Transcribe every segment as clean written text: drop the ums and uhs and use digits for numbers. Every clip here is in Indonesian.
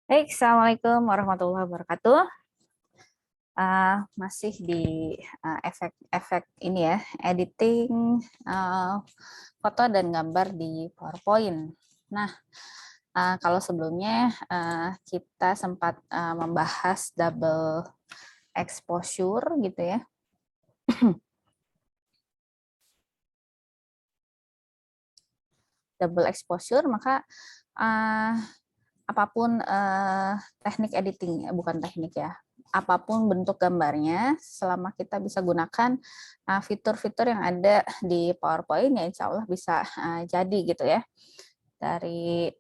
Baik, Assalamualaikum warahmatullahi wabarakatuh. Masih di efek-efek ini ya, editing foto dan gambar di PowerPoint. Nah, kalau sebelumnya kita sempat membahas double exposure gitu ya. Double exposure, maka apapun teknik editing, bukan teknik ya, apapun bentuk gambarnya, selama kita bisa gunakan fitur-fitur yang ada di PowerPoint, ya insya Allah bisa jadi gitu ya. Dari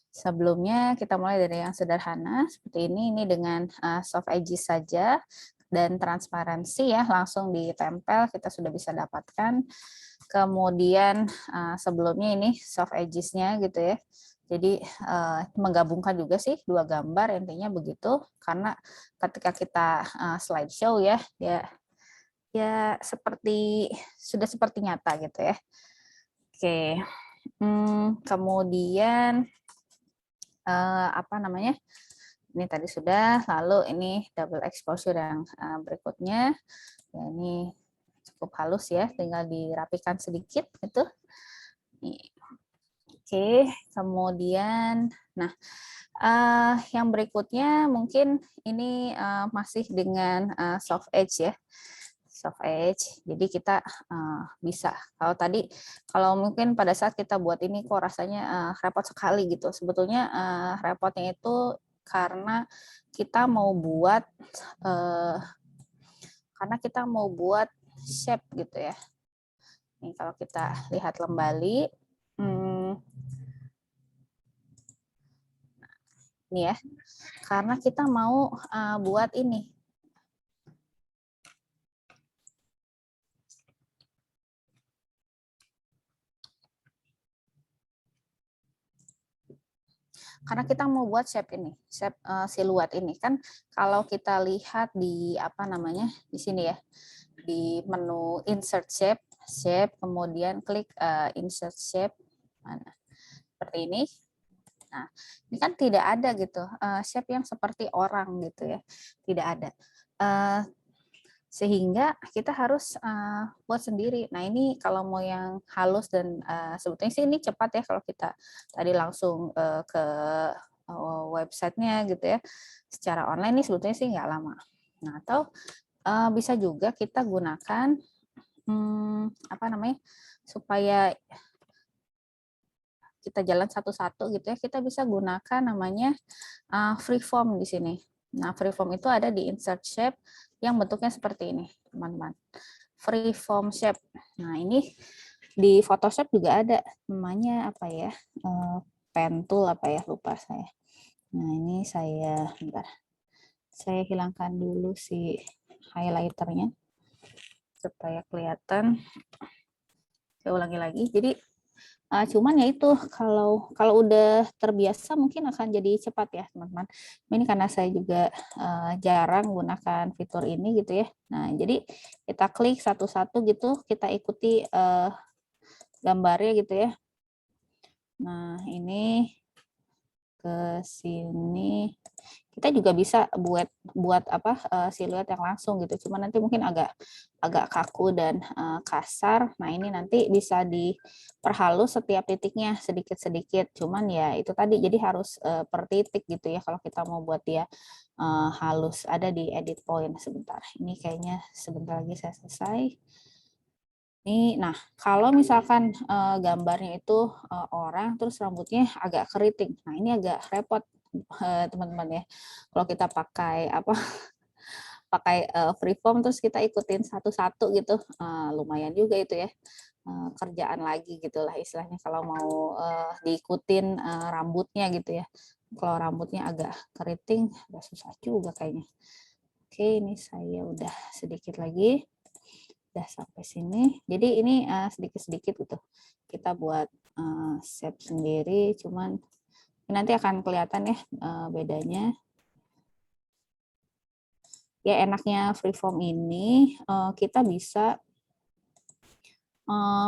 sebelumnya kita mulai dari yang sederhana seperti ini dengan soft edges saja dan transparansi ya, langsung ditempel kita sudah bisa dapatkan. Kemudian sebelumnya ini soft edges-nya gitu ya. Jadi menggabungkan juga sih dua gambar, intinya begitu, karena ketika kita slideshow ya, ya sudah seperti nyata gitu ya. Oke, kemudian apa namanya? Ini tadi sudah, lalu ini double exposure yang berikutnya. Ya, ini cukup halus ya, tinggal dirapikan sedikit gitu. Oke, kemudian, nah yang berikutnya mungkin ini masih dengan soft edge ya, soft edge. Jadi kita bisa, kalau mungkin pada saat kita buat ini kok rasanya repot sekali gitu. Sebetulnya repotnya itu karena kita mau buat shape gitu ya. Ini kalau kita lihat kembali, ini ya, karena kita mau buat ini. Karena kita mau buat shape ini, shape siluet ini kan, kalau kita lihat di apa namanya di sini ya, di menu insert shape, kemudian klik insert shape, mana seperti ini. Nah, ini kan tidak ada gitu shape yang seperti orang gitu ya, tidak ada. Sehingga kita harus buat sendiri. Nah, ini kalau mau yang halus dan sebetulnya sih ini cepat ya kalau kita tadi langsung ke websitenya gitu ya, secara online nih sebetulnya sih nggak lama. Nah, atau bisa juga kita gunakan apa namanya, supaya kita jalan satu-satu gitu ya, kita bisa gunakan namanya freeform di sini. Nah, freeform itu ada di insert shape yang bentuknya seperti ini, teman-teman. Freeform shape. Nah, ini di Photoshop juga ada, namanya apa ya? Pen tool apa ya, lupa saya. Nah, ini bentar. Saya hilangkan dulu si highlighternya supaya kelihatan. Saya ulangi lagi. Jadi cuman ya itu, kalau udah terbiasa mungkin akan jadi cepat ya teman-teman. Ini karena saya juga jarang gunakan fitur ini gitu ya. Nah, jadi kita klik satu-satu gitu, kita ikuti gambarnya gitu ya. Nah, ini ke sini. Kita juga bisa buat apa siluet yang langsung gitu. Cuma nanti mungkin agak kaku dan kasar. Nah, ini nanti bisa diperhalus setiap titiknya sedikit-sedikit. Cuman ya itu tadi, jadi harus per titik gitu ya kalau kita mau buat dia halus. Ada di edit point sebentar. Ini kayaknya sebentar lagi saya selesai. Nah, kalau misalkan gambarnya itu orang, terus rambutnya agak keriting. Nah, ini agak repot, teman-teman ya. Kalau kita pakai pakai freeform, terus kita ikutin satu-satu gitu, lumayan juga itu ya. Kerjaan lagi gitulah istilahnya kalau mau diikutin rambutnya gitu ya. Kalau rambutnya agak keriting, agak susah juga kayaknya. Oke, ini saya udah sedikit lagi. Udah sampai sini. Jadi ini sedikit-sedikit gitu. Kita buat shape sendiri, cuman nanti akan kelihatan ya bedanya. Ya, enaknya freeform ini kita bisa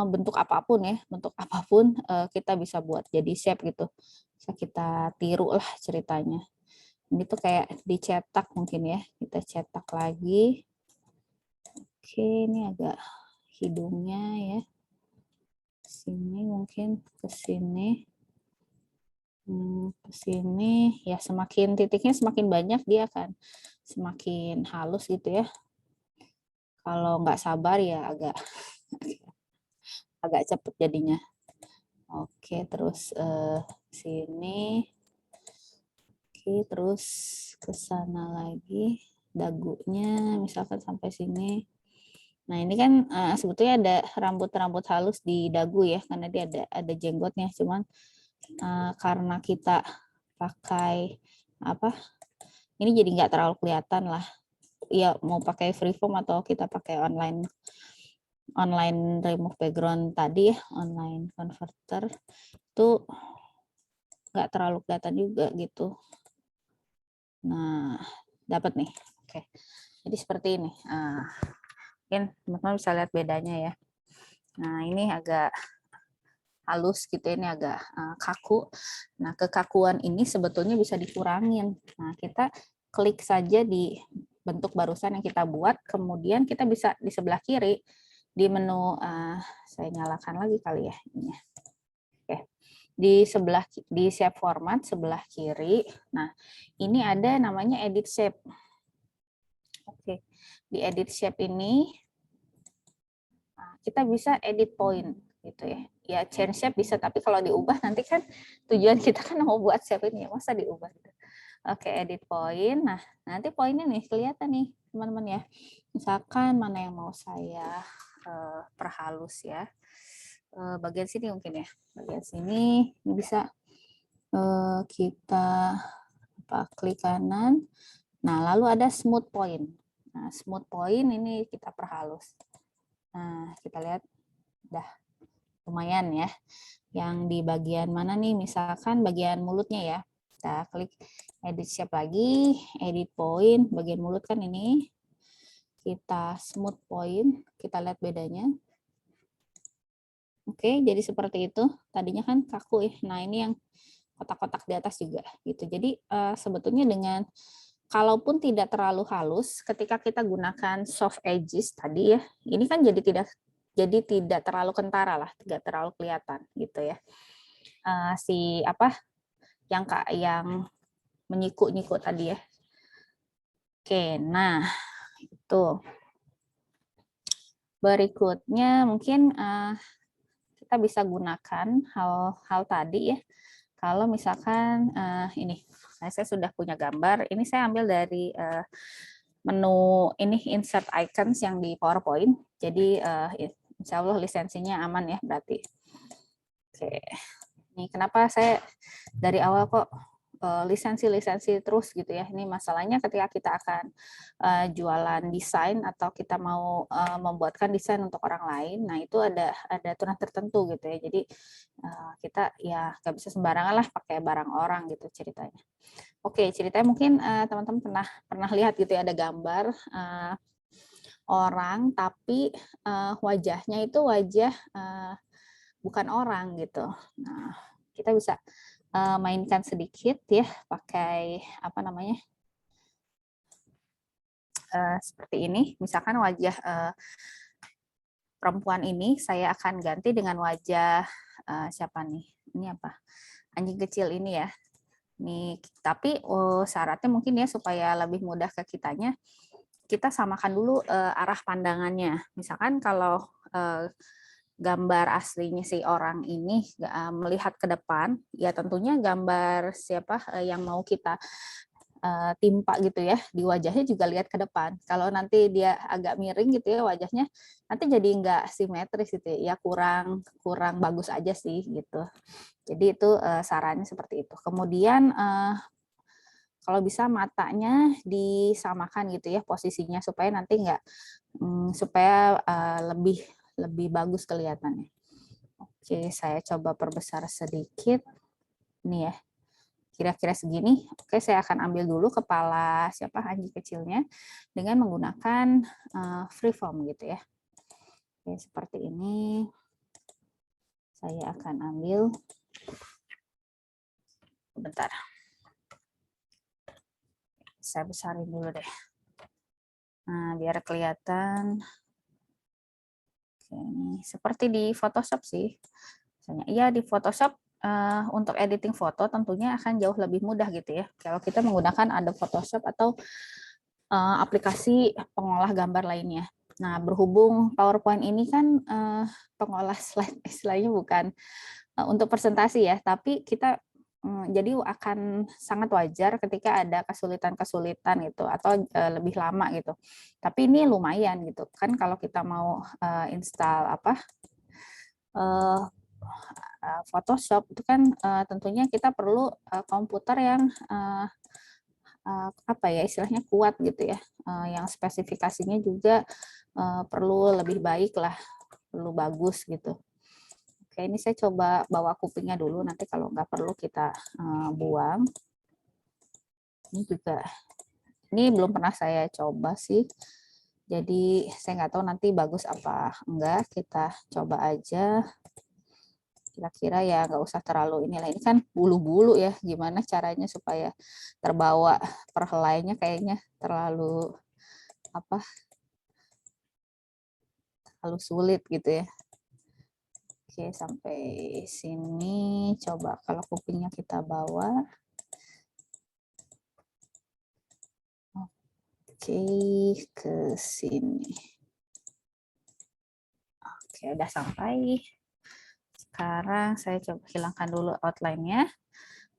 bentuk apapun ya, kita bisa buat jadi shape gitu. Bisa kita tiru lah ceritanya. Ini tuh kayak dicetak mungkin ya. Kita cetak lagi. Oke, ini agak hidungnya ya. Sini mungkin ke sini. Ke sini ya, semakin titiknya semakin banyak dia akan semakin halus gitu ya. Kalau nggak sabar ya agak cepet jadinya. Oke, terus sini. Oke, terus ke sana lagi dagunya misalkan sampai sini. Nah, ini kan sebetulnya ada rambut-rambut halus di dagu ya, karena dia ada jenggotnya. Cuman karena kita pakai apa? Ini jadi nggak terlalu kelihatan lah. Ya mau pakai freeform atau kita pakai online remove background tadi ya, online converter itu nggak terlalu kelihatan juga gitu. Nah, dapat nih. Oke. Jadi seperti ini. Mungkin teman-teman bisa lihat bedanya ya. Nah, ini agak halus gitu, ini agak kaku. Nah, kekakuan ini sebetulnya bisa dikurangin. Nah, kita klik saja di bentuk barusan yang kita buat, kemudian kita bisa di sebelah kiri di menu, saya nyalakan lagi kali ya ini. Oke. Di shape format sebelah kiri. Nah, ini ada namanya edit shape. Oke. Di edit shape ini kita bisa edit point gitu ya. Ya change shape bisa, tapi kalau diubah nanti kan tujuan kita kan mau buat shape ini ya, masa diubah gitu. Oke, edit point. Nah, nanti poinnya nih kelihatan nih teman-teman ya. Misalkan mana yang mau saya perhalus ya. Bagian sini mungkin ya. Bagian sini ini bisa kita klik kanan. Nah, lalu ada smooth point. Nah, smooth point ini kita perhalus. Nah, kita lihat udah lumayan ya. Yang di bagian mana nih? Misalkan bagian mulutnya ya. Kita klik edit shape lagi, edit point, bagian mulut kan ini. Kita smooth point, kita lihat bedanya. Oke, jadi seperti itu. Tadinya kan kaku ya. Nah, ini yang kotak-kotak di atas juga gitu. Jadi sebetulnya dengan kalaupun tidak terlalu halus, ketika kita gunakan soft edges tadi ya, ini kan jadi tidak terlalu kentara lah, tidak terlalu kelihatan gitu ya. Si apa yang menyiku-nyiku tadi ya. Oke, nah itu. Berikutnya mungkin kita bisa gunakan hal tadi ya. Kalau misalkan ini, saya sudah punya gambar. Ini saya ambil dari menu ini insert icons yang di PowerPoint. Jadi insya Allah lisensinya aman ya berarti. Oke, ini kenapa saya dari awal kok lisensi terus gitu ya. Ini masalahnya ketika kita akan jualan desain atau kita mau membuatkan desain untuk orang lain, nah itu ada aturan tertentu gitu ya. Jadi kita ya nggak bisa sembarangan lah pakai barang orang gitu ceritanya. Oke, ceritanya mungkin teman-teman pernah lihat gitu ya, ada gambar orang tapi wajahnya itu wajah bukan orang gitu. Nah, kita bisa mainkan sedikit ya pakai apa namanya seperti ini. Misalkan wajah perempuan ini saya akan ganti dengan wajah siapa nih? Ini apa? Anjing kecil ini ya. Nih, tapi syaratnya mungkin ya supaya lebih mudah ke kitanya, kita samakan dulu arah pandangannya. Misalkan kalau gambar aslinya si orang ini melihat ke depan, ya tentunya gambar siapa yang mau kita timpa gitu ya di wajahnya juga lihat ke depan. Kalau nanti dia agak miring gitu ya wajahnya, nanti jadi nggak simetris gitu ya, kurang bagus aja sih gitu. Jadi itu sarannya seperti itu. Kemudian kalau bisa matanya disamakan gitu ya posisinya supaya nanti nggak supaya lebih bagus kelihatannya. Oke, saya coba perbesar sedikit. Ini ya, kira-kira segini. Oke, saya akan ambil dulu kepala siapa anjing kecilnya dengan menggunakan freeform gitu ya. Oke, seperti ini. Saya akan ambil. bentar. Saya besarin dulu deh. Nah, biar kelihatan. Oke, ini seperti di Photoshop sih. Misalnya, iya di Photoshop untuk editing foto tentunya akan jauh lebih mudah gitu ya. Kalau kita menggunakan Adobe Photoshop atau aplikasi pengolah gambar lainnya. Nah, berhubung PowerPoint ini kan pengolah slide istilahnya bukan untuk presentasi ya, tapi kita jadi akan sangat wajar ketika ada kesulitan-kesulitan gitu atau lebih lama gitu. Tapi ini lumayan gitu kan kalau kita mau install Photoshop itu kan tentunya kita perlu komputer yang istilahnya kuat gitu ya, yang spesifikasinya juga perlu lebih baik lah, perlu bagus gitu. Oke, ini saya coba bawa kupingnya dulu, nanti kalau nggak perlu kita buang. Ini juga, ini belum pernah saya coba sih, jadi saya nggak tahu nanti bagus apa enggak, kita coba aja. Kira-kira ya nggak usah terlalu inilah, ini kan bulu-bulu ya, gimana caranya supaya terbawa perhelainya kayaknya terlalu terlalu sulit gitu ya. Oke, sampai sini coba kalau kupingnya kita bawa. Oke, ke sini. Oke, udah sampai. Sekarang saya coba hilangkan dulu outline-nya.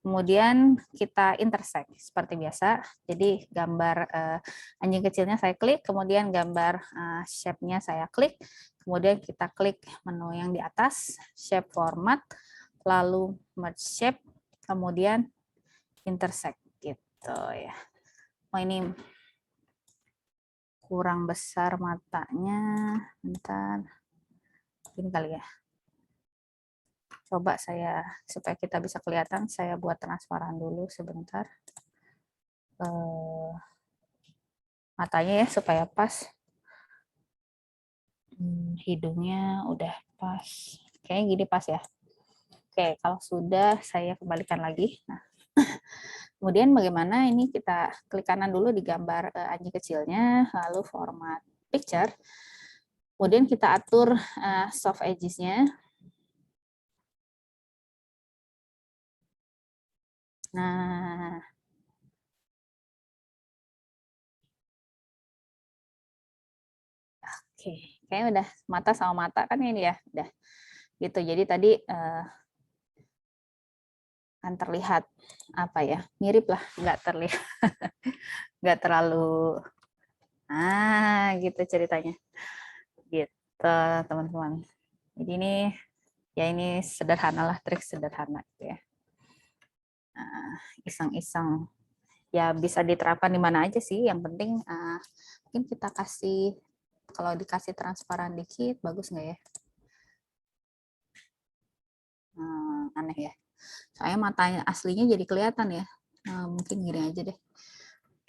Kemudian kita intersect seperti biasa. Jadi gambar anjing kecilnya saya klik, kemudian gambar shape-nya saya klik, kemudian kita klik menu yang di atas, shape format, lalu merge shape, kemudian intersect gitu ya. Oh ini kurang besar matanya, bentar. Ini kali ya. Coba saya, supaya kita bisa kelihatan, saya buat transparan dulu sebentar. Matanya ya, supaya pas. Hidungnya udah pas. Kayaknya gini pas ya. Oke, kalau sudah, saya kembalikan lagi. Nah, kemudian bagaimana ini kita klik kanan dulu di gambar anjing kecilnya, lalu format picture. Kemudian kita atur soft edges-nya. Nah, oke, kayaknya udah mata sama mata kan ini ya, udah gitu. Jadi tadi kan terlihat mirip lah, nggak terlihat, nggak terlalu, gitu ceritanya, gitu teman-teman. Jadi ini sederhana lah, trik sederhana gitu ya. Iseng-iseng ya, bisa diterapkan di mana aja sih. Yang penting mungkin kita kasih, kalau dikasih transparan dikit, bagus nggak ya? Aneh ya. Soalnya matanya aslinya jadi kelihatan ya. Mungkin gini aja deh.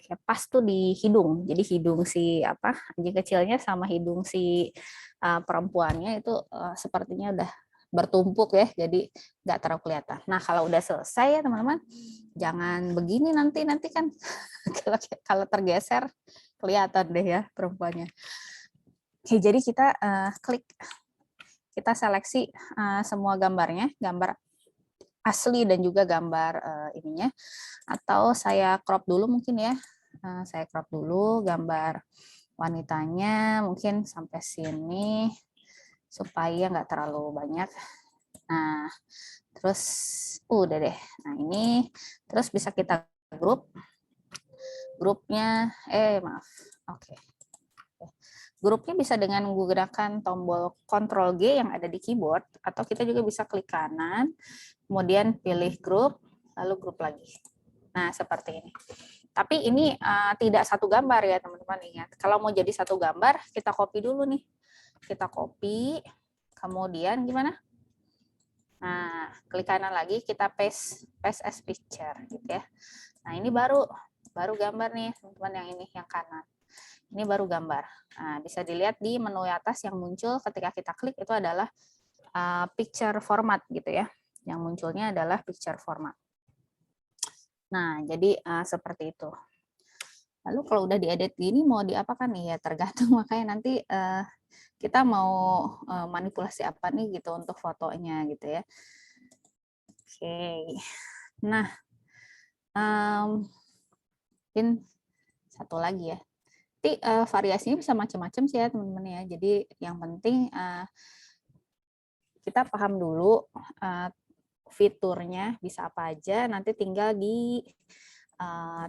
Kayak pas tuh di hidung. Jadi hidung si anjing kecilnya sama hidung si perempuannya itu sepertinya udah bertumpuk ya, jadi nggak terlalu kelihatan. Nah, kalau udah selesai ya teman-teman, jangan begini nanti kan kalau tergeser kelihatan deh ya perempuannya. Oke, jadi kita klik, kita seleksi semua gambarnya, gambar asli dan juga gambar ininya, atau saya crop dulu mungkin ya. Saya crop dulu gambar wanitanya mungkin sampai sini supaya nggak terlalu banyak. Nah, terus udah deh. Nah, ini terus bisa kita grupnya, maaf. Oke. Grupnya bisa dengan menggunakan tombol Ctrl G yang ada di keyboard, atau kita juga bisa klik kanan, kemudian pilih grup, lalu grup lagi. Nah, seperti ini. Tapi ini tidak satu gambar ya teman-teman, ingat. Kalau mau jadi satu gambar, kita copy dulu nih. Kita copy, kemudian gimana? Nah, klik kanan lagi, kita paste as picture gitu ya. Nah, ini baru gambar nih teman-teman, yang ini yang kanan. Ini baru gambar. Nah, bisa dilihat di menu atas yang muncul ketika kita klik itu adalah picture format gitu ya. Yang munculnya adalah picture format. Nah, jadi seperti itu. Lalu kalau udah diedit gini mau diapakan nih ya tergantung, makanya nanti kita mau manipulasi apa nih gitu untuk fotonya gitu ya. Oke. Nah, mungkin satu lagi ya. Jadi variasinya bisa macam-macam sih ya teman-teman ya. Jadi yang penting kita paham dulu fiturnya bisa apa aja, nanti tinggal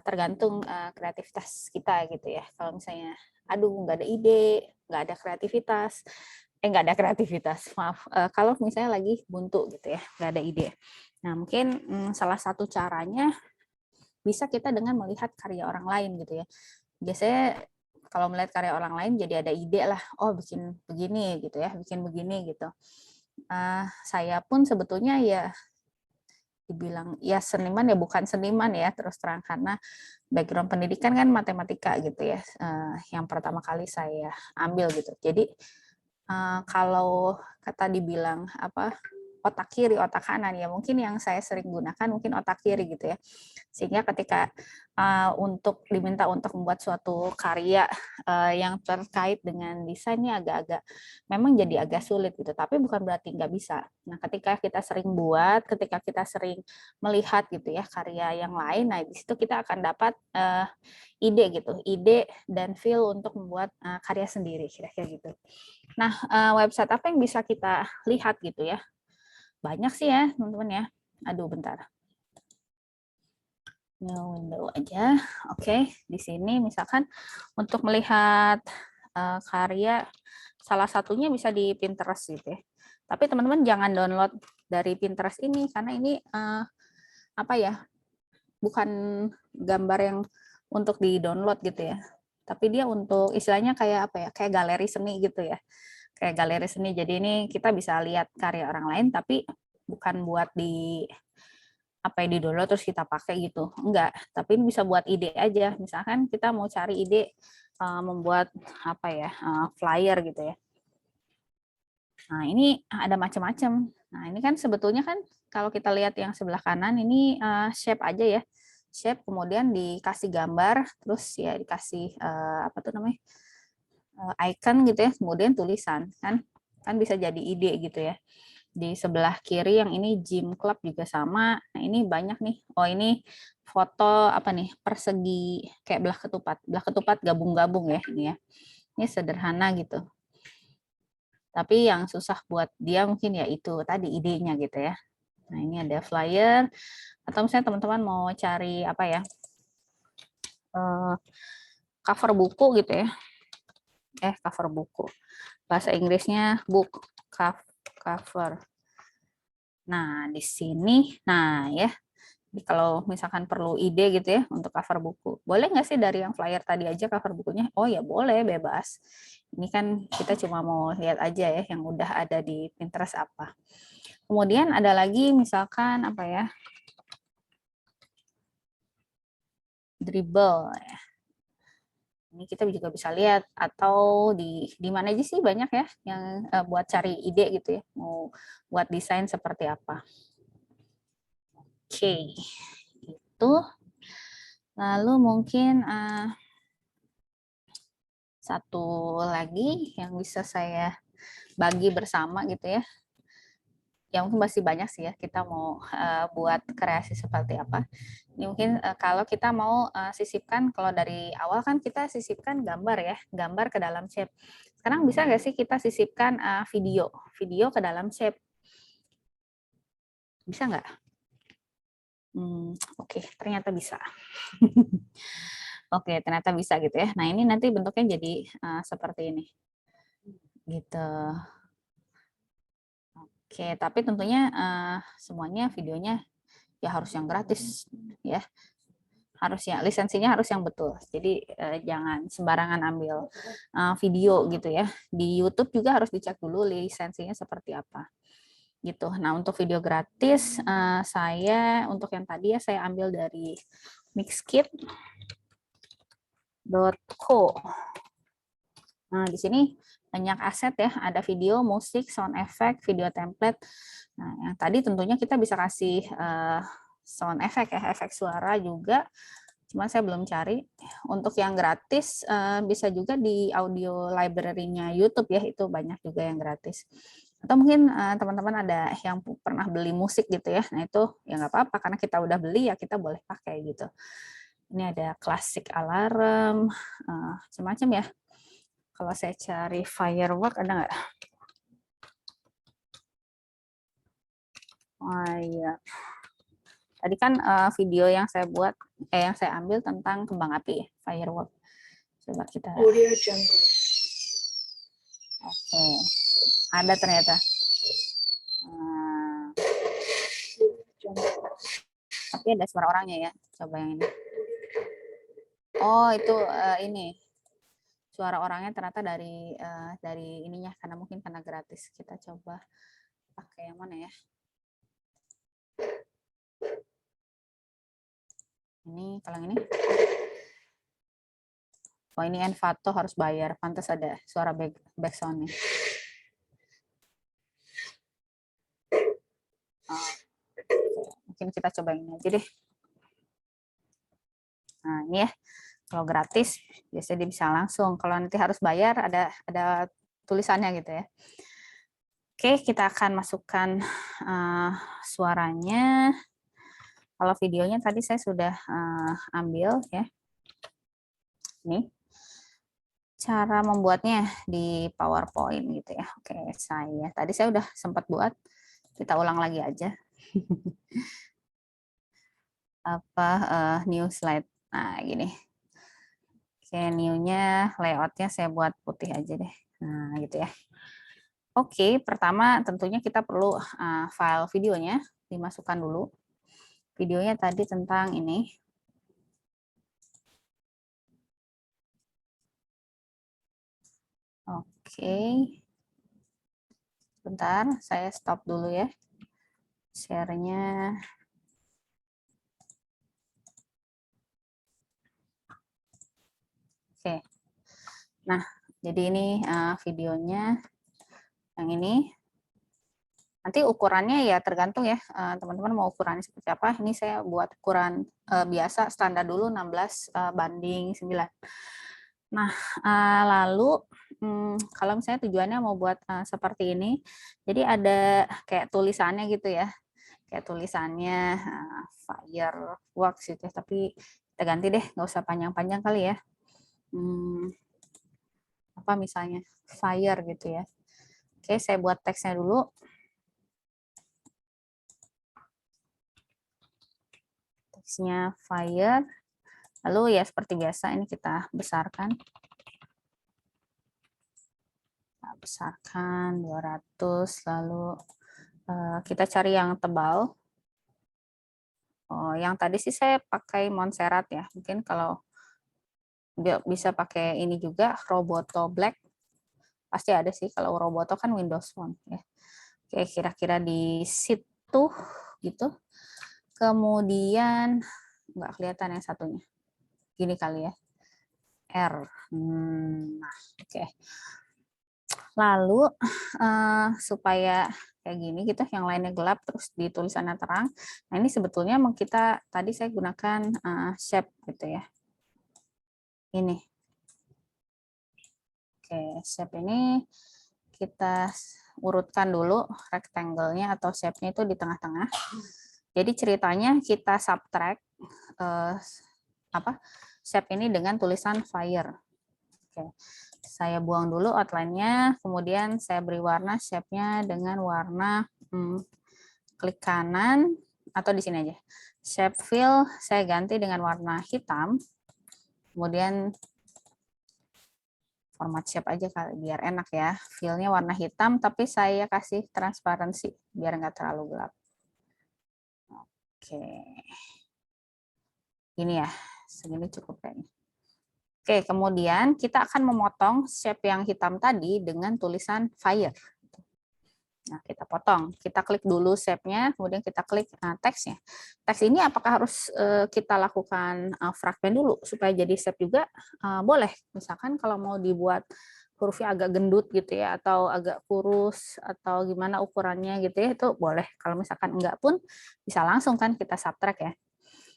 tergantung kreativitas kita gitu ya. Kalau misalnya, aduh nggak ada ide, nggak ada kreativitas, nggak ada kreativitas, maaf. Kalau misalnya lagi buntu gitu ya, nggak ada ide. Nah mungkin salah satu caranya bisa kita dengan melihat karya orang lain gitu ya. Biasanya kalau melihat karya orang lain jadi ada ide lah, oh bikin begini gitu ya, bikin begini gitu. Saya pun sebetulnya ya dibilang ya seniman ya bukan seniman ya terus terang, karena background pendidikan kan matematika gitu ya, yang pertama kali saya ambil gitu. Jadi kalau kata dibilang apa otak kiri otak kanan ya mungkin yang saya sering gunakan mungkin otak kiri gitu ya, sehingga ketika untuk diminta untuk membuat suatu karya yang terkait dengan desainnya agak-agak memang jadi agak sulit gitu, tapi bukan berarti nggak bisa. Nah ketika kita sering buat, ketika kita sering melihat gitu ya karya yang lain, nah di situ kita akan dapat ide gitu, ide dan feel untuk membuat karya sendiri kira-kira gitu. Nah website apa yang bisa kita lihat gitu ya? Banyak sih ya teman-teman ya. Aduh bentar. New window aja. Oke, di sini misalkan untuk melihat karya salah satunya bisa di Pinterest gitu ya. Tapi teman-teman jangan download dari Pinterest ini karena ini apa ya? Bukan gambar yang untuk di-download gitu ya. Tapi dia untuk istilahnya kayak apa ya? Kayak galeri seni gitu ya. Kayak galeri seni. Jadi ini kita bisa lihat karya orang lain tapi bukan buat apa yang di-download terus kita pakai gitu. Enggak, tapi ini bisa buat ide aja. Misalkan kita mau cari ide membuat apa ya? Flyer gitu ya. Nah, ini ada macam-macam. Nah, ini kan sebetulnya kan kalau kita lihat yang sebelah kanan ini shape aja ya. Shape kemudian dikasih gambar, terus ya dikasih apa tuh namanya? Icon gitu ya, kemudian tulisan kan bisa jadi ide gitu ya. Di sebelah kiri yang ini gym club juga sama. Nah, ini banyak nih. Oh, ini foto apa nih? Persegi kayak belah ketupat. Belah ketupat gabung-gabung ya ini ya. Ini sederhana gitu. Tapi yang susah buat dia mungkin ya itu tadi idenya gitu ya. Nah, ini ada flyer atau misalnya teman-teman mau cari apa ya? Cover buku gitu ya. Cover buku. Bahasa Inggrisnya book cover. Nah, di sini, nah ya, kalau misalkan perlu ide gitu ya untuk cover buku, boleh nggak sih dari yang flyer tadi aja cover bukunya? Oh ya boleh, bebas. Ini kan kita cuma mau lihat aja ya yang udah ada di Pinterest apa. Kemudian ada lagi misalkan apa ya, dribble. Ini kita juga bisa lihat atau di mana aja sih banyak ya yang buat cari ide gitu ya, mau buat desain seperti apa. Oke, itu. Lalu mungkin satu lagi yang bisa saya bagi bersama gitu ya. Ya mungkin masih banyak sih ya kita mau buat kreasi seperti apa. Ini mungkin kalau kita mau sisipkan, kalau dari awal kan kita sisipkan gambar ya, gambar ke dalam shape. Sekarang bisa nggak sih kita sisipkan video ke dalam shape? Bisa nggak? Oke, ternyata bisa. Oke, ternyata bisa gitu ya. Nah, ini nanti bentuknya jadi seperti ini. Gitu. Oke, tapi tentunya semuanya videonya ya harus yang gratis ya. Harus ya lisensinya harus yang betul. Jadi jangan sembarangan ambil video gitu ya. Di YouTube juga harus dicek dulu lisensinya seperti apa. Gitu. Nah, untuk video gratis saya untuk yang tadi ya saya ambil dari mixkit.co. Nah, di sini banyak aset ya, ada video, musik, sound effect, video template. Nah, yang tadi tentunya kita bisa kasih sound effect ya, efek suara juga. Cuma saya belum cari. Untuk yang gratis bisa juga di audio library-nya YouTube ya, itu banyak juga yang gratis. Atau mungkin teman-teman ada yang pernah beli musik gitu ya, nah itu ya nggak apa-apa karena kita udah beli ya kita boleh pakai gitu. Ini ada classic alarm, macam-macam ya. Kalau saya cari firework ada nggak? Oh iya. Tadi kan video yang saya buat, yang saya ambil tentang kembang api ya, firework. Coba kita. Audio Jungle. Oke, ada ternyata. Tapi ada suara orangnya ya. Coba yang ini. Oh itu ini suara orangnya ternyata dari ininya karena mungkin karena gratis. Kita coba pakai yang mana ya? Ini kalau yang ini. Oh ini Envato harus bayar. Pantas ada suara back sound-nya. Mungkin kita coba ini aja deh. Nah ini ya. Kalau gratis biasanya dia bisa langsung. Kalau nanti harus bayar ada tulisannya gitu ya. Oke, kita akan masukkan suaranya. Kalau videonya tadi saya sudah ambil ya. Ini cara membuatnya di PowerPoint gitu ya. Oke, tadi saya udah sempat buat. Kita ulang lagi aja. New slide. Nah, gini. Oke, new-nya layout-nya saya buat putih aja deh. Nah, gitu ya. Oke, pertama tentunya kita perlu file videonya dimasukkan dulu. Videonya tadi tentang ini. Oke. Bentar, saya stop dulu ya. Share-nya. Oke. Nah, jadi ini videonya yang ini. Nanti ukurannya ya tergantung ya, teman-teman mau ukurannya seperti apa. Ini saya buat ukuran biasa, standar dulu 16:9. Nah, lalu kalau misalnya tujuannya mau buat seperti ini, jadi ada kayak tulisannya gitu ya. Kayak tulisannya fireworks gitu ya. Tapi kita ganti deh, nggak usah panjang-panjang kali ya. Apa misalnya fire gitu ya. Oke, saya buat teksnya dulu. Teksnya fire. Lalu ya seperti biasa ini kita besarkan. Kita besarkan 200, lalu kita cari yang tebal. Oh, yang tadi sih saya pakai Montserrat ya. Mungkin kalau bisa pakai ini juga Roboto Black. Pasti ada sih kalau Roboto kan Windows Phone ya. Oke, kira-kira di situ gitu. Kemudian nggak kelihatan yang satunya. Gini kali ya. R. Nah, oke. Lalu supaya kayak gini gitu, yang lainnya gelap terus di tulisannya terang. Nah ini sebetulnya kita tadi saya gunakan shape gitu ya. Ini. Oke, shape ini kita urutkan dulu rectangle-nya atau shape-nya itu di tengah-tengah. Jadi ceritanya kita subtract shape ini dengan tulisan fire. Oke. Saya buang dulu outline-nya, kemudian saya beri warna shape-nya dengan warna klik kanan, atau di sini aja. Shape fill saya ganti dengan warna hitam, kemudian format shape aja kali, biar enak ya. Fill-nya warna hitam, tapi saya kasih transparansi, biar nggak terlalu gelap. Oke. Ini ya, segini cukup kayaknya. Oke, kemudian kita akan memotong shape yang hitam tadi dengan tulisan fire. Nah, kita potong. Kita klik dulu shape-nya, kemudian kita klik teksnya. Teks ini apakah harus kita lakukan fragment dulu supaya jadi shape juga? Boleh. Misalkan kalau mau dibuat hurufnya agak gendut gitu ya, atau agak kurus, atau gimana ukurannya gitu ya, itu boleh. Kalau misalkan enggak pun bisa langsung kan kita subtract ya.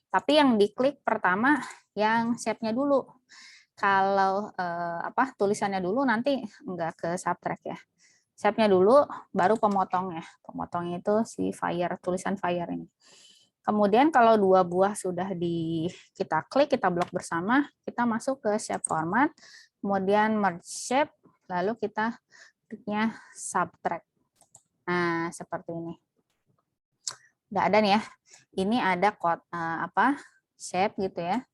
Tapi yang diklik pertama yang shape-nya dulu. Kalau tulisannya dulu nanti enggak ke subtract ya. Shape-nya dulu, baru pemotongnya. Pemotongnya itu si fire, tulisan fire ini. Kemudian kalau dua buah sudah kita klik, kita blok bersama, kita masuk ke shape format, kemudian merge shape, lalu kita kliknya subtract. Nah, seperti ini. Udah ada nih ya. Ini ada shape gitu ya.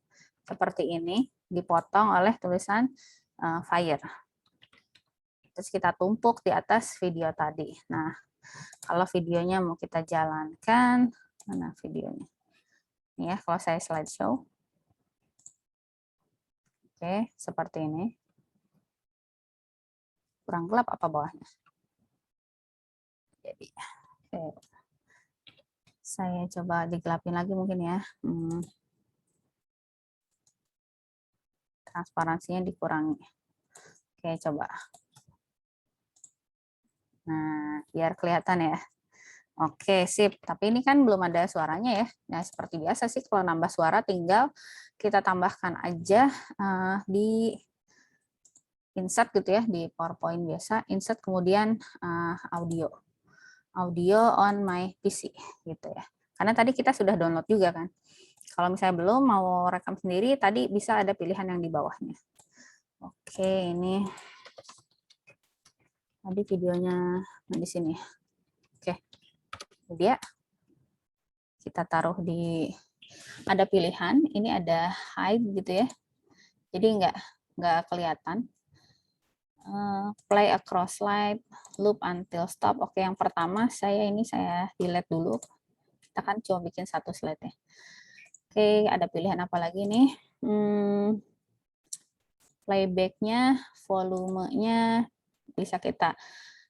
Seperti ini, dipotong oleh tulisan fire. Terus kita tumpuk di atas video tadi. Nah, kalau videonya mau kita jalankan, mana videonya? Ini ya, kalau saya slideshow. Oke, seperti ini. Kurang gelap apa bawahnya? Jadi, saya coba digelapin lagi mungkin ya. Transparansinya dikurangi. Oke, coba. Nah, biar kelihatan ya. Oke, sip. Tapi ini kan belum ada suaranya ya. Nah, seperti biasa sih kalau nambah suara tinggal kita tambahkan aja di insert gitu ya, di PowerPoint biasa, insert kemudian audio. Audio on my PC gitu ya. Karena tadi kita sudah download juga kan. Kalau misalnya belum mau rekam sendiri, tadi bisa ada pilihan yang di bawahnya. Oke, ini tadi videonya di sini. Oke. Dia kita taruh di ada pilihan, ini ada hide gitu ya, jadi nggak kelihatan. Play across slide, loop until stop. Oke, yang pertama saya delete dulu, kita kan cuma bikin satu slide ya. Oke, ada pilihan apa lagi nih? Playbacknya, volumenya bisa kita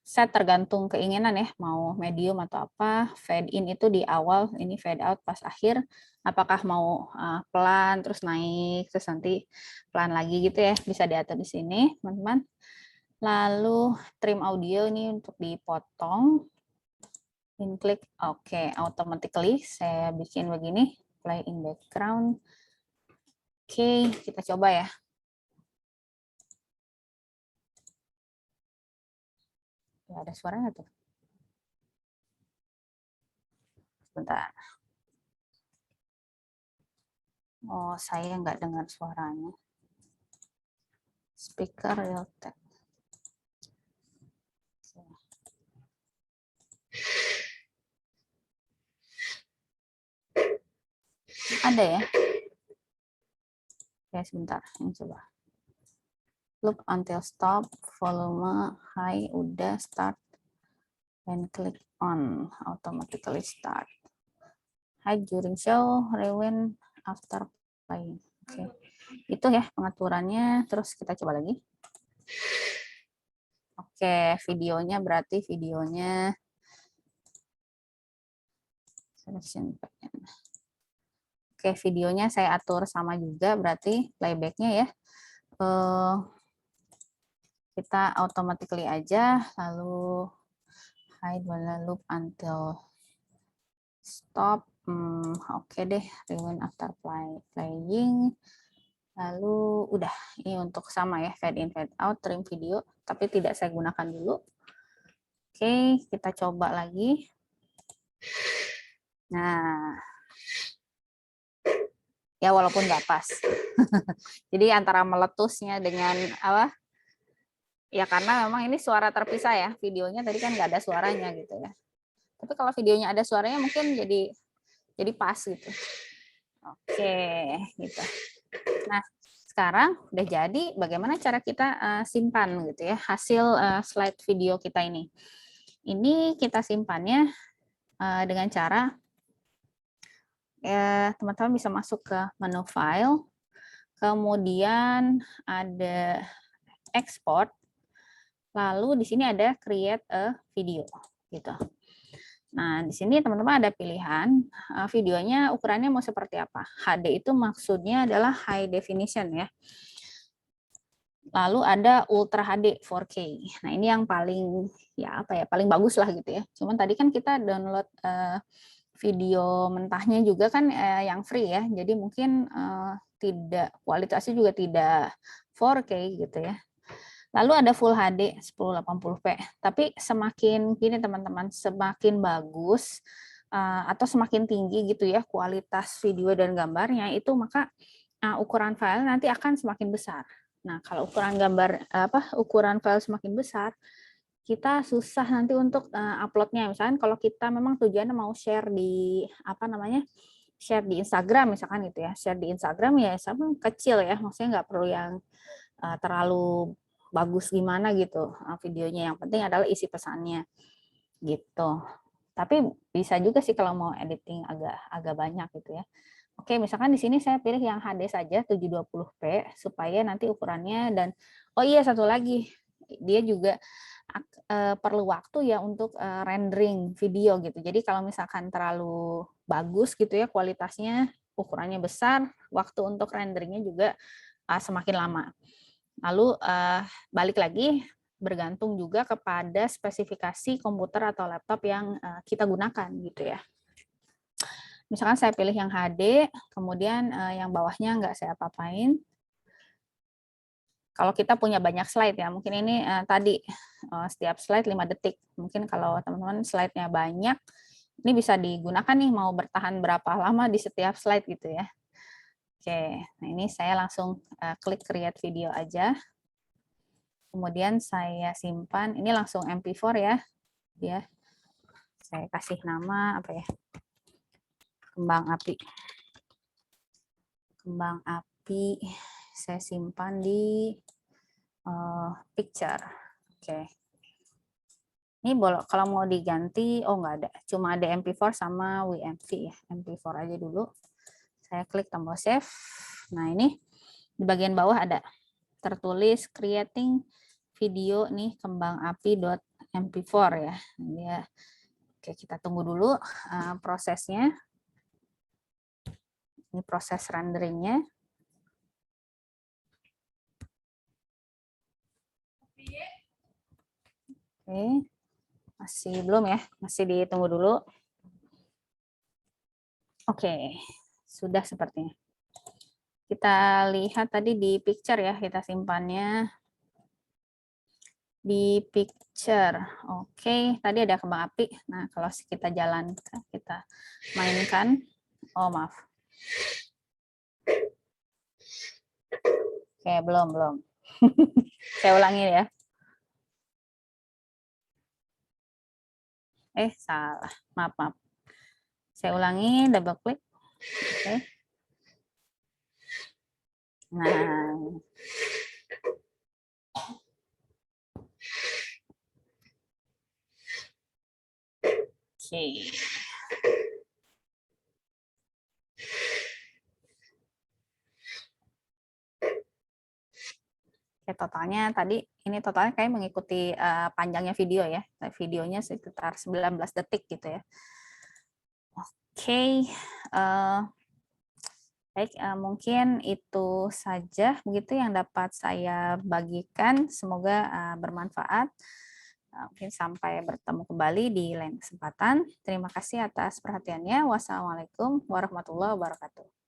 set tergantung keinginan ya, mau medium atau apa. Fade in itu di awal, ini fade out pas akhir. Apakah mau pelan terus naik terus nanti pelan lagi gitu ya, bisa diatur di sini teman-teman. Lalu trim audio ini untuk dipotong. Klik oke, automatically saya bikin begini, play in background. Oke, kita coba ya. Ya, ada suaranya tuh. Sebentar. Oh, saya nggak dengar suaranya. Speaker Realtek. Ada ya? Oke, sebentar. Ini coba. Loop until stop, volume high, udah start, and click on, automatically start. Hide during show, rewind after playing. Oke, itu ya pengaturannya. Terus kita coba lagi. Oke, videonya berarti videonya selection. Oke, videonya saya atur sama juga, berarti playbacknya ya. Kita automatically aja, lalu hide loop until stop. Oke deh, rewind after playing. Lalu udah, ini untuk sama ya, fade in, fade out, trim video, tapi tidak saya gunakan dulu. Oke, kita coba lagi. Nah, ya walaupun nggak pas. Jadi antara meletusnya dengan apa? Ya karena memang ini suara terpisah ya, videonya tadi kan nggak ada suaranya gitu ya. Tapi kalau videonya ada suaranya mungkin jadi pas gitu. Oke, gitu. Nah, sekarang udah jadi, bagaimana cara kita simpan gitu ya hasil slide video kita ini. Ini kita simpannya dengan cara teman-teman bisa masuk ke menu file, kemudian ada export, lalu di sini ada create a video gitu. Nah, di sini teman-teman ada pilihan videonya ukurannya mau seperti apa. HD itu maksudnya adalah high definition ya. Lalu ada Ultra HD 4K. Nah, ini yang paling paling bagus lah gitu ya. Cuman tadi kan kita download video mentahnya juga kan yang free ya. Jadi mungkin kualitasnya juga tidak 4K gitu ya. Lalu ada Full HD 1080p. Tapi semakin gini teman-teman, semakin bagus atau semakin tinggi gitu ya kualitas video dan gambarnya itu, maka ukuran file nanti akan semakin besar. Nah, kalau ukuran file semakin besar, kita susah nanti untuk uploadnya. Misalkan kalau kita memang tujuannya mau share di share di Instagram misalkan gitu ya. Share di Instagram ya sama kecil ya, maksudnya nggak perlu yang terlalu bagus gimana gitu videonya. Yang penting adalah isi pesannya gitu. Tapi bisa juga sih kalau mau editing agak banyak gitu ya. Oke, misalkan di sini saya pilih yang HD saja 720p supaya nanti ukurannya, dan oh iya satu lagi, dia juga perlu waktu ya untuk rendering video gitu. Jadi kalau misalkan terlalu bagus gitu ya kualitasnya, ukurannya besar, waktu untuk renderingnya juga semakin lama. Lalu balik lagi, bergantung juga kepada spesifikasi komputer atau laptop yang kita gunakan gitu ya. Misalkan saya pilih yang HD, kemudian yang bawahnya nggak saya apa-apain. Kalau kita punya banyak slide ya, mungkin ini tadi setiap slide 5 detik. Mungkin kalau teman-teman slide-nya banyak, ini bisa digunakan nih mau bertahan berapa lama di setiap slide gitu ya. Oke, nah ini saya langsung klik create video aja. Kemudian saya simpan, ini langsung MP4 ya. Saya kasih nama apa ya? Kembang api. Kembang api saya simpan di picture. Oke. Ini kalau mau diganti, oh nggak ada. Cuma ada MP4 sama WMV ya. MP4 aja dulu. Saya klik tombol save. Nah ini di bagian bawah ada tertulis creating video nih kembang api.mp4 ya. Ini ya. Oke, kita tunggu dulu prosesnya. Ini proses renderingnya. Oke, masih belum ya, masih ditunggu dulu. Oke, sudah sepertinya. Kita lihat tadi di picture ya, kita simpannya di picture. Oke, tadi ada kembang api. Nah, kalau kita jalankan, kita mainkan. Oh, maaf. Oke, belum. Saya ulangi ya. Salah. Maaf. Saya ulangi, double klik. Oke. Nah. Oke. Oke, totalnya tadi, ini totalnya kayak mengikuti panjangnya video ya. Videonya sekitar 19 detik gitu ya. Oke, baik, mungkin itu saja begitu yang dapat saya bagikan. Semoga bermanfaat. Mungkin sampai bertemu kembali di lain kesempatan. Terima kasih atas perhatiannya. Wassalamualaikum warahmatullahi wabarakatuh.